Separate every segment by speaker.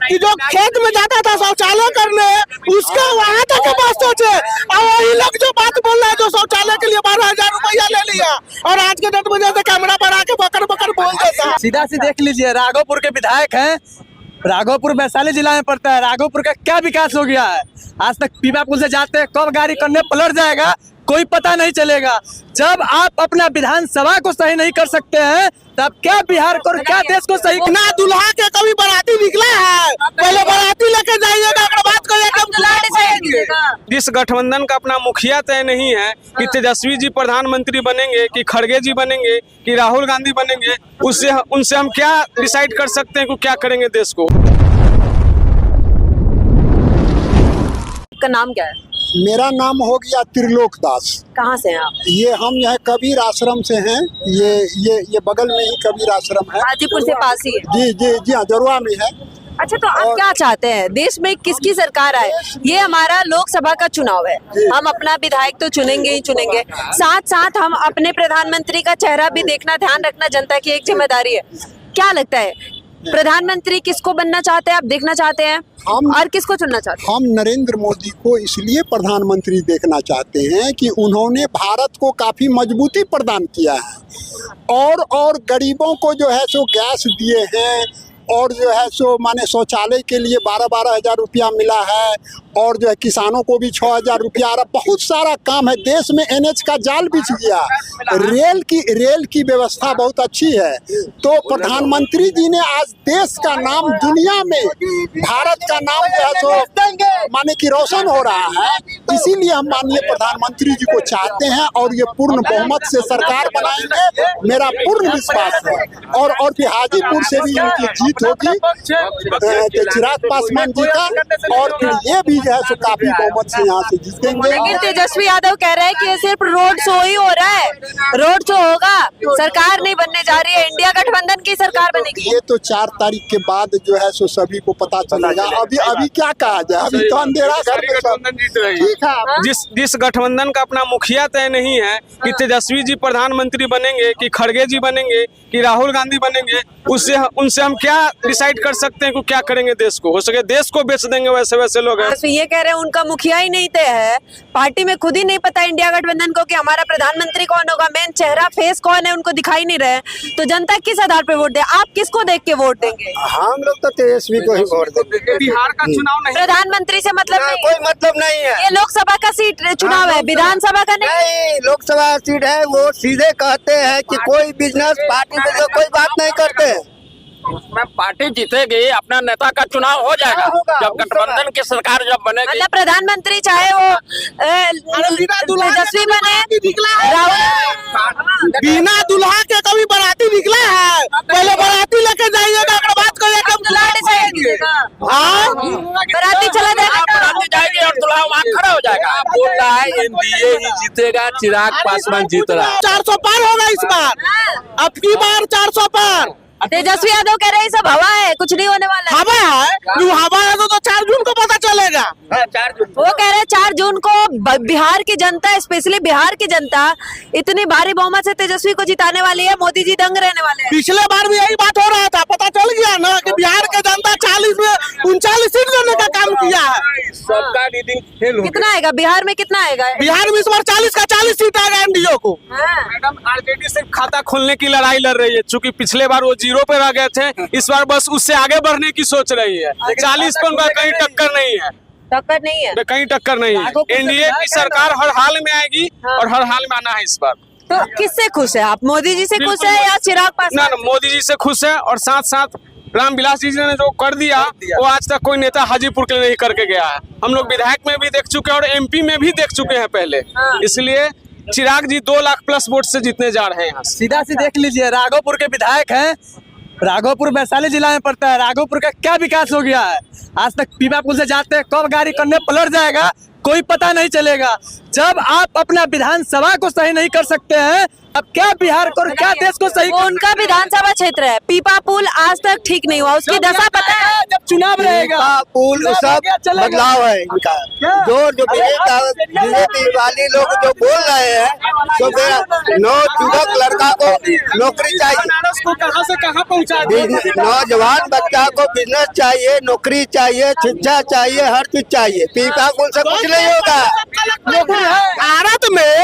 Speaker 1: कि जो खेत में जाता था शौचालय करने उसका वहाँ तक के बात सोचे, और वही लोग जो बात बोल रहे हैं जो शौचालय के लिए 12,000 रुपया ले लिया और आज के डेट में जैसे कैमरा पर आके बकर बकर बोल देता।
Speaker 2: सीधा सी देख लीजिए, राघोपुर के विधायक हैं, राघोपुर वैशाली जिला में पड़ता है। राघोपुर का क्या विकास हो गया है? आज तक पीपा पुल से जाते हैं, कब गाड़ी करने पलट जाएगा कोई पता नहीं चलेगा। जब आप अपना विधानसभा को सही नहीं कर सकते हैं तब क्या बिहार को, क्या देश को सही?
Speaker 1: ना दुल्हा के कभी बाराती निकला है, पहले बाराती लेके जाइएगा, बात करिएगा।
Speaker 3: जिस गठबंधन का अपना मुखिया तय नहीं है कि तेजस्वी जी प्रधानमंत्री बनेंगे कि खड़गे जी बनेंगे कि राहुल गांधी बनेंगे, उससे उनसे हम क्या डिसाइड कर सकते हैं कि क्या करेंगे देश को।
Speaker 4: का नाम क्या है?
Speaker 5: मेरा नाम हो गया त्रिलोक दास।
Speaker 4: कहाँ से हैं आप?
Speaker 5: ये हम यहाँ कबीर आश्रम से हैं। ये बगल में ही कबीर आश्रम है,
Speaker 4: हाजीपुर से पास ही है।
Speaker 5: जी हाँ, जरुआ में है।
Speaker 4: अच्छा, तो आप क्या चाहते हैं देश में किसकी सरकार आए? ये हमारा लोकसभा का चुनाव है, हम अपना विधायक तो चुनेंगे ही चुनेंगे, साथ साथ हम अपने प्रधानमंत्री का चेहरा भी देखना, ध्यान रखना जनता की एक जिम्मेदारी है। क्या लगता है प्रधानमंत्री किसको बनना चाहते हैं, आप देखना चाहते हैं और किसको चुनना चाहते हैं?
Speaker 5: हम नरेंद्र मोदी को इसलिए प्रधानमंत्री देखना चाहते हैं कि उन्होंने भारत को काफी मजबूती प्रदान किया है और गरीबों को जो है सो गैस दिए हैं, और जो है सो माने शौचालय के लिए 12-12 हज़ार रुपया मिला है, और जो है किसानों को भी 6,000 रुपया आ रहा। बहुत सारा काम है देश में। NH का जाल बिछ गया, रेल की व्यवस्था बहुत अच्छी है। तो प्रधानमंत्री जी ने आज देश का नाम दुनिया में, भारत का नाम जो है सो माने कि रोशन हो रहा है। इसीलिए हम माननीय प्रधानमंत्री जी को चाहते हैं और ये पूर्ण बहुमत से सरकार बनाएंगे, मेरा पूर्ण विश्वास है। और फिर हाजीपुर से भी उनकी जीत होगी, चिराग पासवान जी का, और फिर ये भी जो है सो काफी बहुमत से यहाँ से जीतेंगे।
Speaker 4: लेकिन तेजस्वी यादव कह रहे हैं कि ये सिर्फ रोड शो ही हो रहा है, रोड शो होगा, सरकार नहीं बनने जा रही है, इंडिया गठबंधन की सरकार बनेगी।
Speaker 5: ये तो 4 तारीख के बाद जो है सो सभी को पता चलेगा। अभी क्या कहा जाए, अभी तो अंधेरा घर में सब ठीक है।
Speaker 3: जिस गठबंधन का अपना मुखिया तय नहीं है कि तेजस्वी जी प्रधानमंत्री बनेंगे कि खड़गे जी बनेंगे कि राहुल गांधी बनेंगे, उनसे हम क्या डिसाइड कर सकते हैं कि क्या करेंगे देश को। हो सके देश को बेच देंगे, वैसे लोग हैं।
Speaker 4: ये कह रहे हैं उनका मुखिया ही नहीं तय है, पार्टी में खुद ही नहीं पता इंडिया गठबंधन को कि हमारा प्रधानमंत्री कौन होगा, मेन चेहरा फेस कौन है, उनको दिखाई नहीं रहे। तो जनता किस आधार पे वोट दे? आप किसको देख के वोट देंगे?
Speaker 5: हम लोग तो तेजस्वी को ही वोट देंगे।
Speaker 3: बिहार का चुनाव नहीं,
Speaker 4: प्रधानमंत्री से मतलब नहीं,
Speaker 5: कोई मतलब नहीं है।
Speaker 4: ये लोकसभा का सीट चुनाव है, विधानसभा का नहीं।
Speaker 5: लोकसभा सीट है, वो सीधे कहते हैं कि कोई बिजनेस पार्टी में कोई बात नहीं करते।
Speaker 6: उसमें पार्टी जीतेगी, अपना नेता का चुनाव हो जाएगा जब गठबंधन की सरकार जब बनेगी।
Speaker 4: मतलब प्रधानमंत्री चाहे वो तेजस्वी बने,
Speaker 1: बिना दुल्हा के कभी बाराती निकला है, पहले बाराती लेके जाइएगा, बात करिएगा।
Speaker 4: बाराती चला जाएगा,
Speaker 6: बाराती जाएगी और दुल्हा वहाँ खड़ा हो जाएगा। बोल रहा है NDA ही जीतेगा, चिराग पासवान जीत रहा है।
Speaker 1: 400 पार होगा इस बार, अब की बार 400 पार।
Speaker 4: तेजस्वी यादव कह रहे हैं सब हवा है, कुछ नहीं होने वाला।
Speaker 1: हवा है, जो हवा है तो 4 जून को पता चलेगा।
Speaker 4: वो कह रहे हैं 4 जून को बिहार की जनता, स्पेशली बिहार की जनता इतनी भारी बहुमत से तेजस्वी को जिताने वाली है, मोदी जी दंग रहने वाले हैं।
Speaker 1: पिछले बार भी यही बात हो रहा था, पता चल गया ना कि बिहार की जनता 40 में 39 सीट लेने का काम किया है।
Speaker 6: सबका रीडिंग फेल हो गया।
Speaker 4: कितना आएगा बिहार में, कितना आएगा?
Speaker 1: बिहार में इस बार 40 का 40 सीट आएगा एनडीए को।
Speaker 3: मैडम आरजेडी से खाता खोलने की लड़ाई लड़ रही है, चूंकि पिछले बार वो 0 पे रह गए थे, इस बार बस उससे आगे बढ़ने की सोच रही है। 40 पर उनका कहीं टक्कर नहीं है,
Speaker 4: टक्कर नहीं है,
Speaker 3: कहीं टक्कर नहीं है। एनडीए की सरकार हर हाल में आएगी और हर हाल में आना है इस बार।
Speaker 4: तो किससे खुश है आप, मोदी जी से खुश है या चिराग पासवान?
Speaker 3: ना, मोदी जी से खुश है, और साथ साथ रामविलास जी ने जो कर दिया वो आज तक कोई नेता हाजीपुर के लिए नहीं करके गया है। हम लोग विधायक में भी देख चुके हैं और MP में भी देख चुके हैं पहले, इसलिए चिराग जी 2 लाख प्लस वोट से जीतने जा रहे हैं यहाँ।
Speaker 2: सीधा सी देख लीजिए, राघोपुर के विधायक हैं, राघोपुर वैशाली जिला में पड़ता है। राघोपुर का क्या विकास हो गया है? आज तक पीपा पुल से जाते हैं, कब गाड़ी करने पलट जाएगा कोई पता नहीं चलेगा। जब आप अपना विधानसभा को सही नहीं कर सकते हैं, अब क्या बिहार को और क्या देश को सही
Speaker 4: वो उनका विधानसभा क्षेत्र है, पीपा पुल आज तक ठीक नहीं हुआ, उसकी दशा पता है।
Speaker 2: जब चुनाव रहेगा
Speaker 7: पुल सब बदलाव है इनका। जो बीजेपी वाले लोग जो बोल रहे हैं, तो नौजुवक लड़का को नौकरी चाहिए,
Speaker 3: बनारस को कहां से कहां पहुंचा दिया।
Speaker 7: नौजवान बच्चा को बिजनेस चाहिए, नौकरी चाहिए, शिक्षा चाहिए, हर चीज चाहिए। पीपा पुल से कुछ नहीं होगा।
Speaker 1: भारत में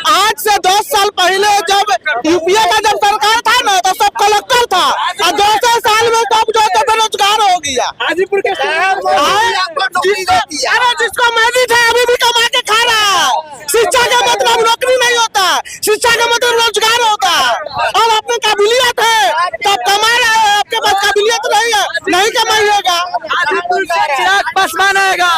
Speaker 1: आज से 10 साल पहले जब यूपीए का जब सरकार था ना, तो सब कलेक्टर था, और 2 साल में सब जो है बेरोजगार हो गया।
Speaker 2: हाजीपुर के
Speaker 1: जिसको मेरिट है अभी भी कमा के खा रहा है। शिक्षा का मतलब नौकरी नहीं होता, शिक्षा का मतलब रोजगार होता है। और अपने काबिलियत है तब कमा रहे हैं, आपके पास काबिलियत नहीं है, नहीं कमाइएगा।
Speaker 2: हाजीपुर से चिराग पासवान आएगा,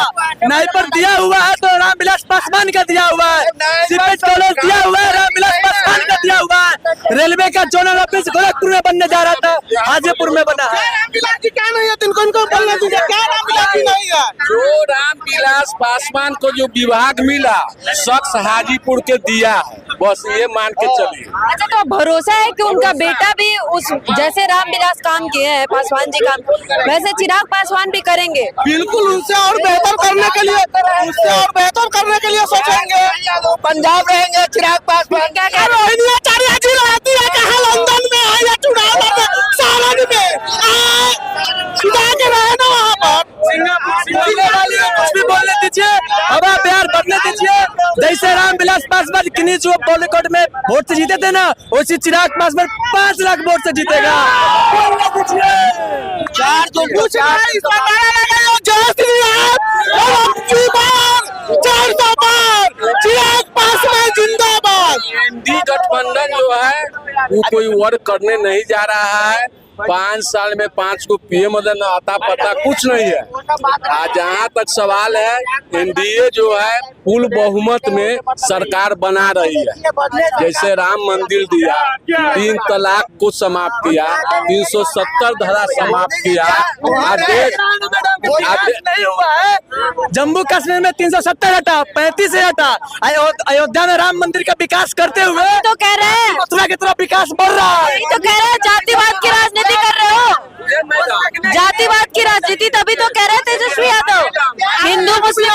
Speaker 2: नहीं पर दिया हुआ है तो रामविलास पासवान का दिया हुआ है, सीमेंट कॉलेज दिया हुआ है, रामविलास पासवान का दिया हुआ है। रेलवे का जोनल ऑफिस गोरखपुर में बनने जा रहा था, हाजीपुर में बना है।
Speaker 1: रामविलास जी क्या नहीं है, तिनको इनको बोलने दीजिए, क्या रामविलास जी नहीं है।
Speaker 6: जो रामविलास पासवान को जो विभाग मिला, शख्स हाजीपुर के दिया है, बस ये मान के चलिए।
Speaker 4: अच्छा, तो भरोसा है कि उनका बेटा भी उस जैसे रामविलास काम किए हैं, पासवान जी काम, वैसे चिराग पासवान भी करेंगे।
Speaker 1: बिल्कुल उनसे और बेहतर करने के लिए, सोचेंगे।
Speaker 7: पंजाब रहेंगे चिराग पासवान।
Speaker 4: क्या कह रहे हैं?
Speaker 1: रोहिणी आचार्य जी रहती है कहाँ, लंदन में है या चुनाव लड़ने सालन में जाके रहे ना वहाँ पर।
Speaker 2: कुछ भी बोलने दीजिए, हवा प्यार बढ़ने दीजिए। जैसे रामविलास पासवान किन्हीं जो बॉलीवुड में वोट से जीते थे ना, उसी चिराग पासवान 5 लाख वोट से जीतेगा। बोलने दीजिए।
Speaker 1: 400 पार चिराग पासवान जिंदाबाद।
Speaker 6: एनडी गठबंधन जो है वो कोई वर्क करने नहीं जा रहा है। 5 साल में 5 को पीएम आता पता कुछ नहीं है। आज जहाँ तक सवाल है, एनडीए जो है फुल बहुमत में सरकार बना रही है। जैसे राम मंदिर दिया, 3 तलाक को समाप्त किया, 370 धारा समाप्त किया।
Speaker 2: नहीं हुआ है। जम्मू कश्मीर में 370 हटा, 35 से हटा। अयोध्या में राम मंदिर का विकास करते हुए
Speaker 4: तो कह रहे हैं,
Speaker 2: मथुरा की तरफ विकास बढ़ रहा है।
Speaker 4: तो कह रहे हैं जातिवाद की राजनीति कर रहे हो, जातिवाद की राजनीति। तभी तो कह रहे हैं तेजस्वी यादव हिंदू मुस्लिम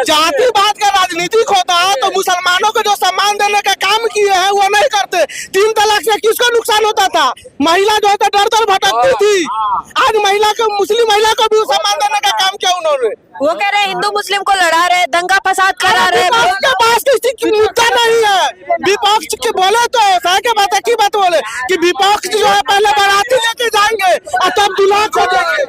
Speaker 1: जातिवाद का राजनीतिक होता है तो मुसलमानों को जो सम्मान देने का काम किए हैं वो नहीं करते। 3 तलाक से किसको नुकसान होता था? महिला जो है दर दर भटकती थी। आज महिला को, मुस्लिम महिला को भी सम्मान देने का काम किया उन्होंने।
Speaker 4: वो कह रहे हैं हिंदू मुस्लिम को लड़ा रहे, दंगा फसाद करा रहे।
Speaker 1: विपक्ष के पास किसी मुद्दा नहीं है। विपक्ष के बोले तो ऐसा के बात की बात बोले कि विपक्ष जो है पहले बाराती लेके जाएंगे और तब दूल्हा खोजेंगे।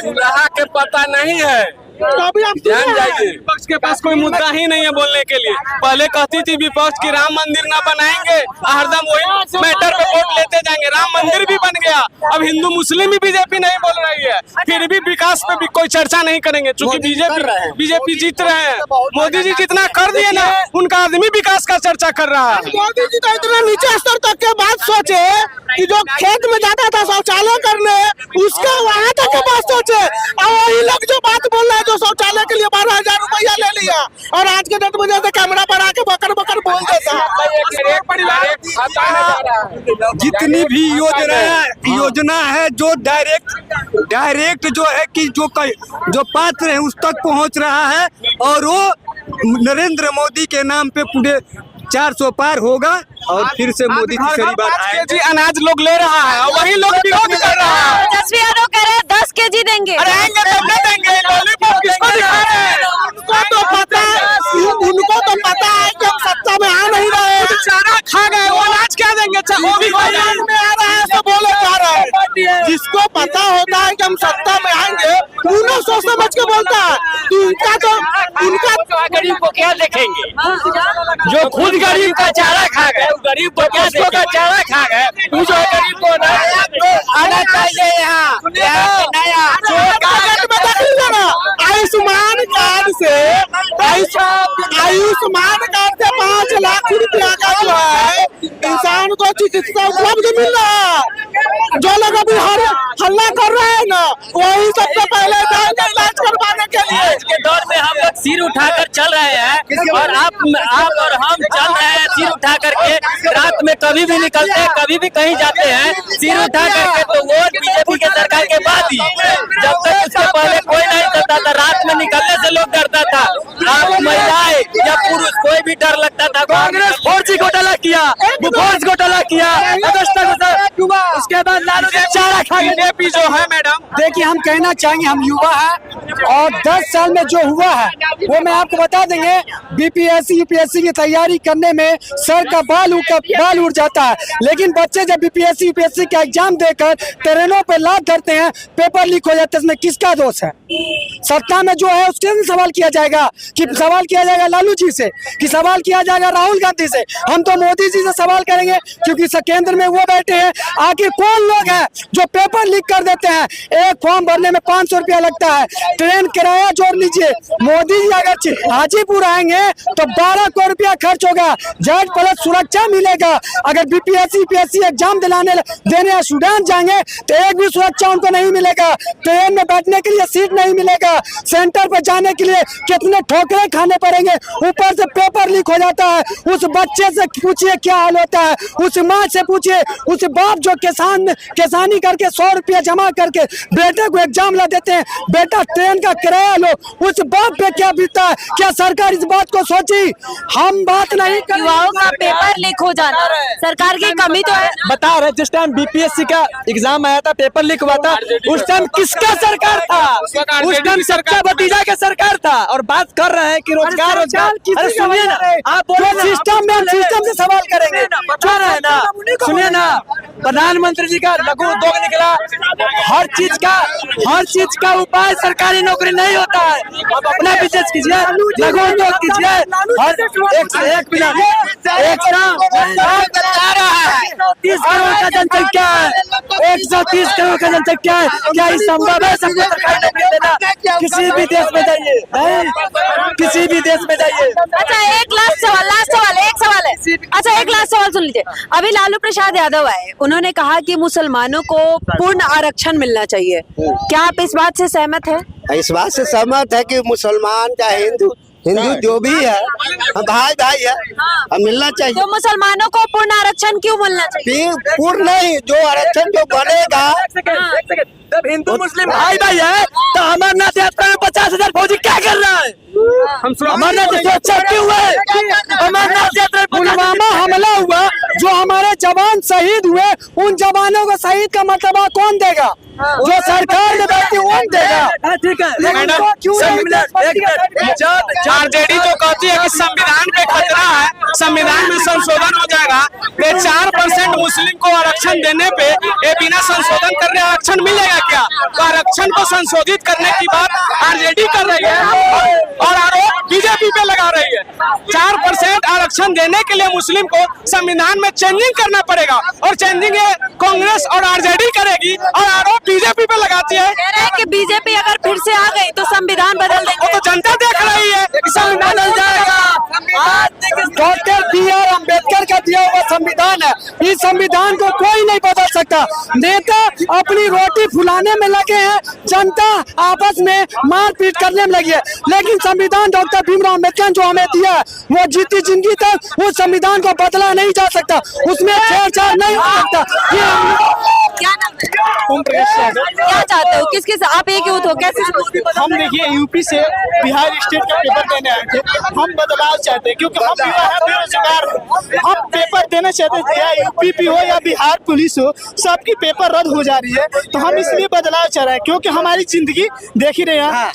Speaker 6: दूल्हा के पता नहीं है,
Speaker 1: अभी आप
Speaker 6: जान जाइए।
Speaker 3: विपक्ष के पास कोई मुद्दा ही नहीं है बोलने के लिए। पहले कहती थी विपक्ष की राम मंदिर ना बनाएंगे, हरदम वही मैटर पे वोट लेते जाएंगे। राम मंदिर भी बन गया, अब हिंदू मुस्लिम भी बीजेपी नहीं बोल रही है, फिर भी विकास पे भी कोई चर्चा नहीं करेंगे। चूंकि बीजेपी जीत रहे हैं। मोदी जी जितना कर दिए ना, उनका आदमी विकास का चर्चा कर रहा है।
Speaker 1: मोदी जी तो इतना नीचे स्तर तक के बात सोचे कि जो खेत में जाता था शौचालय करने, उसका वहाँ तक के बात सोचे। और वही लोग जो बात बोल रहे हैं, जो शौचालय के लिए 12,000 रुपया ले लिया, और आज के डेट में जैसे कैमरा पर आके बकर बकर बोल देता।
Speaker 8: जितनी भी योजना है जो डायरेक्ट जो है कि जो पात्र है उस तक पहुंच रहा है, और वो नरेंद्र मोदी के नाम पे पूरे 400 पार होगा और फिर से मोदी तीसरी बार
Speaker 3: 5 केजी अनाज लोग ले रहा है और वही लोग विरोध कर रहा है।
Speaker 4: तेजस्वी यादव कह रहे हैं 10 केजी देंगे।
Speaker 3: अरे आएंगे तब न देंगे, लॉलीपॉप किसको दिखा रहे हैं?
Speaker 1: उनको तो पता है कि हम सत्ता में आ नहीं रहे हैं।
Speaker 3: चारा खा गए, वो अनाज क्या देंगे? वो भी
Speaker 1: मैदान में आ रहा है तो बोले जा रहा है। जिसको पता होता है कि हम सत्ता में आएंगे, उन्हें सोच समझ के बोलता है। तो उनका
Speaker 6: गरीब को क्या देखेंगे? जो खुद गरीब का चारा खा गए, गरीब को क्या का चारा खा गए, जो गरीब को आना चाहिए यहाँ नया
Speaker 1: आयुष्मान कार्ड से 5 लाख रुपया का जो है इंसान उनको चिकित्सा उपलब्ध मिल रहा है। जो लोग अभी हल्ला कर रहे हैं ना, वही सबसे पहले जाएंगे इलाज करवाने के लिए।
Speaker 9: आज के दौर में हम लोग सिर उठाकर चल रहे हैं और आप और हम चल रहे हैं सिर उठा करके। रात में कभी भी निकलते हैं, कभी भी कहीं जाते हैं सिर उठा करके। तो वोट बीजेपी के सरकार के बाद ही, जब तक उसके पहले कोई नहीं करता था, रात में निकलने से लोग डरता था। आप महिलाएं या पुरुष कोई भी डर लगता था।
Speaker 2: कांग्रेस फर्जी घोटाला किया, फर्जी घोटाला किया, उसके बाद लालू ने चारा खा गए।
Speaker 3: बीजेपी जो है मैडम,
Speaker 8: देखिए, हम कहना चाहेंगे, हम युवा हैं और 10 साल में जो हुआ है वो मैं आपको बता देंगे। बीपीएससी यूपीएससी की तैयारी करने में सर का बाल उड़ जाता है, लेकिन बच्चे जब बीपीएससी यूपीएससी का एग्जाम देकर ट्रेनों पर लात धरते हैं, पेपर लीक हो जाते हैं, इसमें किसका दोष है? सत्ता में जो है उससे सवाल किया जाएगा कि सवाल किया जाएगा लालू जी से, कि सवाल किया जाएगा राहुल गांधी से। हम तो मोदी जी से सवाल करेंगे क्योंकि केंद्र में वो बैठे हैं। आखिर कौन लोग हैं जो पेपर लीक कर देते हैं? एक फॉर्म भरने में 500 रुपया लगता है, ट्रेन किराया जोड़ लीजिए। मोदी जी अगर हाजीपुर आएंगे तो 12 करोड़ रुपया खर्च होगा, जेड प्लस सुरक्षा मिलेगा। अगर बीपीएससी यूपीएससी एग्जाम देने स्टूडेंट जाएंगे तो एक भी सुरक्षा उनको नहीं मिलेगा। ट्रेन में बैठने के लिए सीट नहीं मिलेगा, सेंटर पर जाने के लिए कितने ठोकरे खाने पड़ेंगे, ऊपर से पेपर लीक हो जाता है। उस बच्चे से पूछिए क्या हाल होता है, उस माँ से पूछिए, उस बाप जो किसानी करके 100 रुपया जमा करके बेटे को एग्जाम ला देते हैं, बेटा ट्रेन का किराया लो, उस बाप पे क्या बीतता है? क्या सरकार इस बात को सोची? हम बात नहीं कर,
Speaker 4: युवाओं का पेपर लीक हो जाना सरकार की कमी तो है।
Speaker 2: बता रहे जिस टाइम बीपीएससी का एग्जाम आया था, पेपर लीक हुआ था, उस टाइम किसका सरकार था? उस टाइम सबका भतीजा का सरकार था। और बात कर रहे हैं कि रोजगार। अरे सुनिए ना, आप बोलो सिस्टम से सवाल करेंगे, क्या है ना? सुनिए ना, प्रधानमंत्री जी का लघु उद्योग निकला। हर चीज का उपाय सरकारी नौकरी नहीं होता है। आप अपना बिजनेस कीजिए, लघु उद्योग कीजिए। हर एक 130 करोड़ का जनसंख्या है, 130 करोड़ का जनसंख्या है। क्या ये संभव है सबको सरकारी नौकरी देना? किसी भी देश में जाइए, किसी भी देश में जाइए।
Speaker 4: अच्छा, एक लास्ट सवाल है। अच्छा, एक लास्ट सवाल सुन लीजिए। अभी लालू प्रसाद यादव आए, उन्होंने कहा कि मुसलमानों को पूर्ण आरक्षण मिलना चाहिए। क्या आप इस बात से सहमत हैं?
Speaker 7: इस बात से सहमत है कि मुसलमान चाहे हिंदू जो भी है, हम भाई है, हम मिलना चाहिए।
Speaker 4: तो मुसलमानों को पूर्ण आरक्षण क्यों मिलना चाहिए?
Speaker 7: पूर्ण नहीं, जो आरक्षण जो बनेगा।
Speaker 2: जब हिंदू मुस्लिम भाई है तो अमरनाथ यात्रा में 50,000 फौजी क्या कर रहा है? अमरनाथ यात्रा क्यों है? अमरनाथ यात्रा
Speaker 8: पुलवामा हमला हुआ, जो हमारे जवान शहीद हुए, उन जवानों को शहीद का मर्तबा कौन देगा? जो सरकार में बैठी कौन देगा?
Speaker 2: ठीक है
Speaker 3: मैडम, आरजेडी जो कहती है कि संविधान पे खतरा है, संविधान में संशोधन हो जाएगा, ये 4% मुस्लिम को आरक्षण देने पे ये बिना संशोधन करने आरक्षण मिलेगा क्या? तो आरक्षण को संशोधित करने की बात आरजेडी कर रही है और आरोप बीजेपी पे लगा रही है। 4% आरक्षण देने के लिए मुस्लिम को संविधान में चेंजिंग करना पड़ेगा और चेंजिंग कांग्रेस और आरजेडी करेगी और आरोप बीजेपी पे लगाती है।
Speaker 4: कह रहे हैं कि बीजेपी अगर फिर से आ गई तो संविधान बदल देंगे।
Speaker 3: तो जनता देख रही है कि संविधान बदल जाएगा।
Speaker 8: Doctor B.R. अम्बेडकर का दिया हुआ संविधान है, इस संविधान को कोई नहीं बदल सकता। नेता अपनी रोटी फुलाने में लगे हैं, जनता आपस में मारपीट करने में लगी है, लेकिन संविधान डॉक्टर भीमराव अम्बेडकर जो हमें दिया है, वो जीती जिंदगी तक उस संविधान को बदला नहीं जा सकता, उसमें छेड़छाड़ नहीं हो सकता।
Speaker 4: क्या नाम है? क्या चाहते हो? किसके साथ आप एक यूथ हो? कैसे?
Speaker 1: हम देखिए यूपी से बिहार स्टेट का पेपर देने आए थे। हम बदलाव चाहते हैं क्योंकि हम युवा हैं, बेरोजगार हैं। हम पेपर देना चाहते हैं, या यूपी हो या बिहार पुलिस हो, सबकी पेपर रद्द हो जा रही है। तो हम इसलिए बदलाव चाह रहे हैं क्योंकि हमारी जिंदगी देख ही रहे हैं,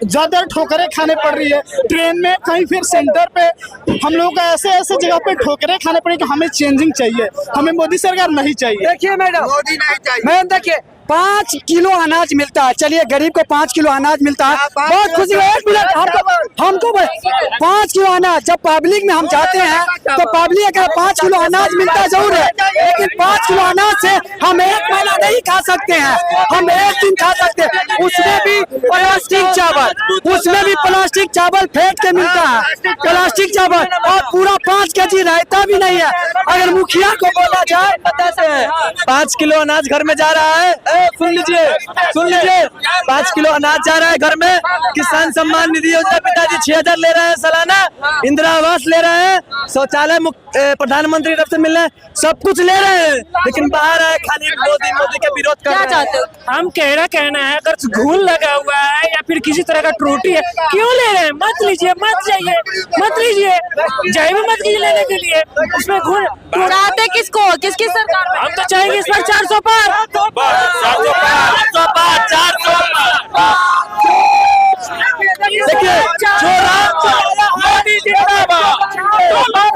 Speaker 1: ज्यादा ठोकरें खाने पड़ रही है ट्रेन में, कहीं फिर सेंटर पे हम लोग को ऐसे जगह पे ठोकरें खाने पड़ेगी। हमें चेंजिंग चाहिए, हमें मोदी सरकार नहीं चाहिए।
Speaker 2: देखिए मैडम,
Speaker 7: मोदी नहीं चाहिए।
Speaker 2: मैं देखिए 5 किलो अनाज मिलता है। चलिए गरीब को 5 किलो अनाज मिलता है, बहुत खुशी है। 1 मिनट हमको 5 किलो अनाज, जब पब्लिक में हम जाते हैं तो पब्लिक का 5 किलो अनाज मिलता जरूर है, लेकिन 5 किलो अनाज से हम 1 महीना नहीं खा सकते हैं, हम 1 दिन खा सकते हैं। उसमें भी प्लास्टिक चावल फेंक के मिलता है, प्लास्टिक चावल, और पूरा 5 केजी रहता भी नहीं है। अगर मुखिया को बोला जाए 5 किलो अनाज घर में जा रहा है, सुन लीजिए 5 किलो अनाज जा रहा है घर में। किसान सम्मान निधि योजना पिताजी 6000 ले रहे हैं सालाना, इंदिरा आवास ले रहे हैं, शौचालय प्रधानमंत्री तरफ से मिल रहे हैं, सब कुछ ले रहे हैं, लेकिन बाहर है खाली मोदी के विरोध कर रहे हैं।
Speaker 9: हम कहना है अगर घून लगा हुआ है या फिर किसी तरह का त्रुटि है, क्यों ले रहे हैं? मत लीजिए, मत लीजिए, जाए भी मत कीजिए लेने के लिए। उसमें घून
Speaker 4: उड़ाते किसको, किसकी सरकार में?
Speaker 9: हम तो चाहेंगे इस पर 400 पार।
Speaker 2: देखिए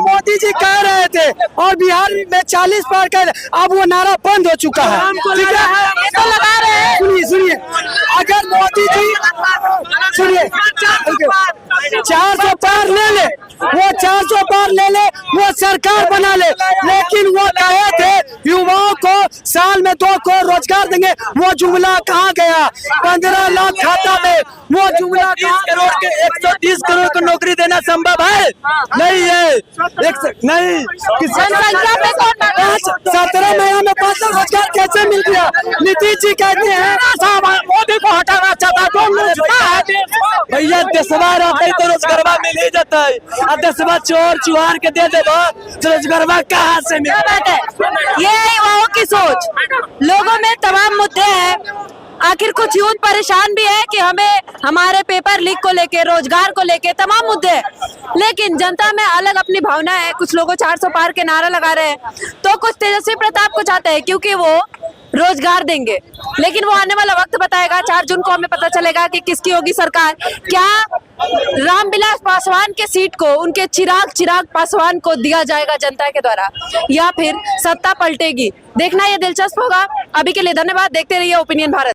Speaker 2: मोदी जी कह रहे थे और बिहार में 40 पार कर, अब वो नारा बंद हो चुका है। ठीक है,
Speaker 4: तो लगा रहे हैं।
Speaker 2: सुनिए, अगर मोदी जी सुनिए 400 पार ले ले, वो 400 पार ले ले, वो सरकार बना ले, लेकिन वो कहे थे युवाओं को साल में 2 करोड़ रोजगार देंगे, वो जुमला कहाँ गया? 15 लाख खाता में, वो जुमला 30 करोड़ के 130 करोड़ को नौकरी देना संभव है? नहीं है। नहीं,
Speaker 4: जनसंख्या पे कौन
Speaker 2: 17 महीना में 5 लाख रोजगार कैसे मिल गया? नीतीश जी कहते हैं मोदी को हटाना चाहता है। भैया देशवा रहते तो रोजगारवा मिल ही जाता है, अब देशवा चोर चुहार के दे देबो तो रोजगारवा कहाँ से मिल?
Speaker 4: ये है युवाओं की सोच। लोगों में तमाम मुद्दे हैं, आखिर कुछ यूथ परेशान भी है कि हमें हमारे पेपर लीक को लेके, रोजगार को लेके तमाम मुद्दे हैं, लेकिन जनता में अलग अपनी भावना है। कुछ लोगों 400 पार के नारा लगा रहे हैं, तो कुछ तेजस्वी प्रताप को चाहते हैं क्योंकि वो रोजगार देंगे, लेकिन वो आने वाला वक्त बताएगा। 4 जून को हमें पता चलेगा कि किसकी होगी सरकार। क्या रामविलास पासवान के सीट को उनके चिराग पासवान को दिया जाएगा जनता के द्वारा, या फिर सत्ता पलटेगी? देखना ये दिलचस्प होगा। अभी के लिए धन्यवाद, देखते रहिए ओपिनियन भारत।